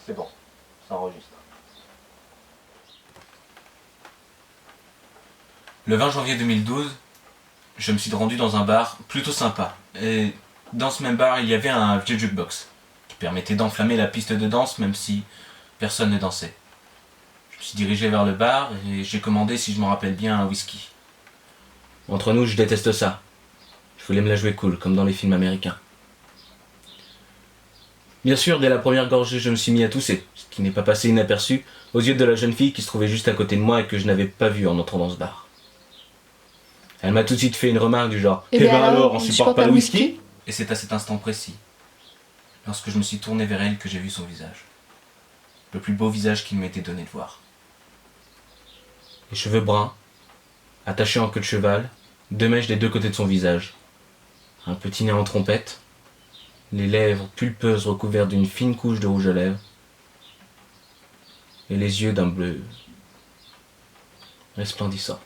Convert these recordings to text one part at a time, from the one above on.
C'est bon, ça enregistre. Le 20 janvier 2012, je me suis rendu dans un bar plutôt sympa. Et dans ce même bar, il y avait un vieux jukebox qui permettait d'enflammer la piste de danse même si personne ne dansait. Je me suis dirigé vers le bar et j'ai commandé, si je me rappelle bien, un whisky. Entre nous, je déteste ça. Je voulais me la jouer cool, comme dans les films américains. Bien sûr, dès la première gorgée, je me suis mis à tousser, ce qui n'est pas passé inaperçu aux yeux de la jeune fille qui se trouvait juste à côté de moi et que je n'avais pas vue en entrant dans ce bar. Elle m'a tout de suite fait une remarque du genre « Eh ben alors, on supporte pas le whisky ?» Et c'est à cet instant précis, lorsque je me suis tourné vers elle, que j'ai vu son visage. Le plus beau visage qu'il m'était donné de voir. Les cheveux bruns, attachés en queue de cheval, 2 mèches des 2 côtés de son visage. Un petit nez en trompette, les lèvres pulpeuses recouvertes d'une fine couche de rouge à lèvres, et les yeux d'un bleu resplendissant.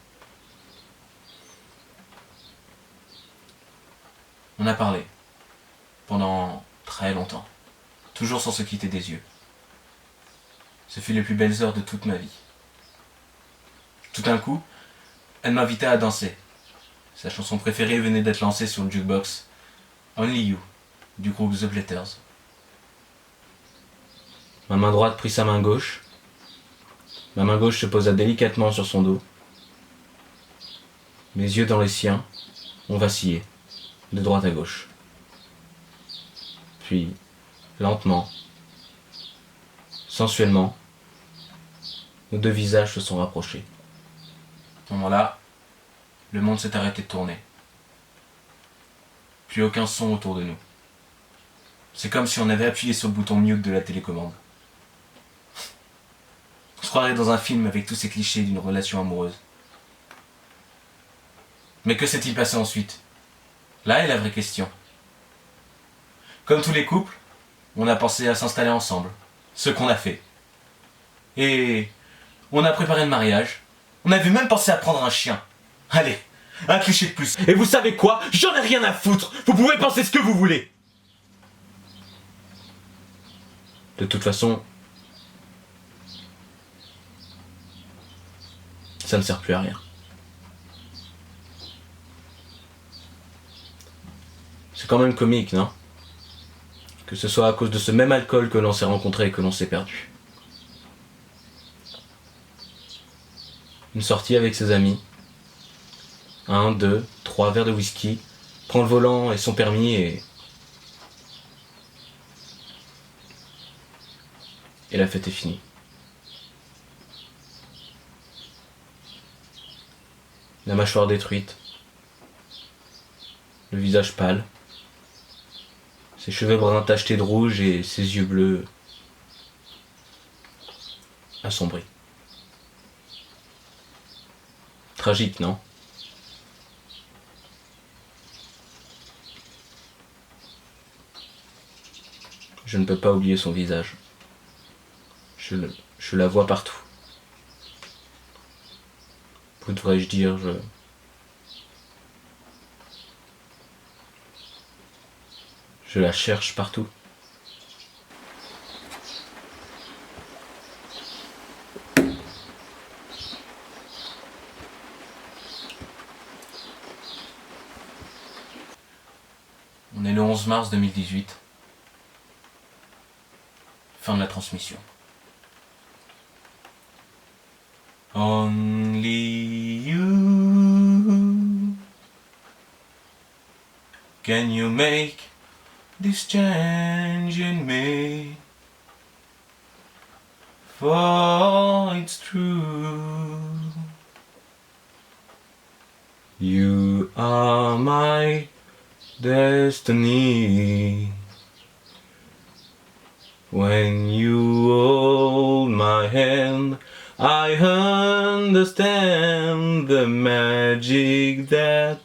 On a parlé, pendant très longtemps, toujours sans se quitter des yeux. Ce fut les plus belles heures de toute ma vie. Tout d'un coup, elle m'invita à danser. Sa chanson préférée venait d'être lancée sur le jukebox, Only You, du groupe The Platters. Ma main droite prit sa main gauche. Ma main gauche se posa délicatement sur son dos. Mes yeux dans les siens ont vacillé, de droite à gauche. Puis, lentement, sensuellement, nos 2 visages se sont rapprochés. À ce moment-là, le monde s'est arrêté de tourner. Plus aucun son autour de nous. C'est comme si on avait appuyé sur le bouton mute de la télécommande. On se croirait dans un film avec tous ces clichés d'une relation amoureuse. Mais que s'est-il passé ensuite? Là est la vraie question. Comme tous les couples, on a pensé à s'installer ensemble. Ce qu'on a fait. Et on a préparé le mariage. On avait même pensé à prendre un chien. Allez, un cliché de plus. Et vous savez quoi? J'en ai rien à foutre. Vous pouvez penser ce que vous voulez. De toute façon, ça ne sert plus à rien. C'est quand même comique, non? Que ce soit à cause de ce même alcool que l'on s'est rencontré et que l'on s'est perdu. Une sortie avec ses amis. 1, 2, 3 verres de whisky. Prend le volant et son permis et la fête est finie. La mâchoire détruite. Le visage pâle. Ses cheveux bruns tachetés de rouge et ses yeux bleus assombris. Tragique, non? Je ne peux pas oublier son visage. Je la vois partout. Ou devrais-je dire, je la cherche partout. On est le 11 mars 2018. Fin de la transmission. Only you can you make this change in me, for it's true. You are my destiny. When you hold my hand, I understand the magic that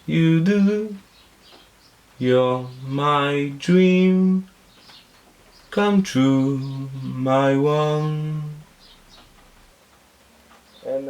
you do. You're my dream come true, my one and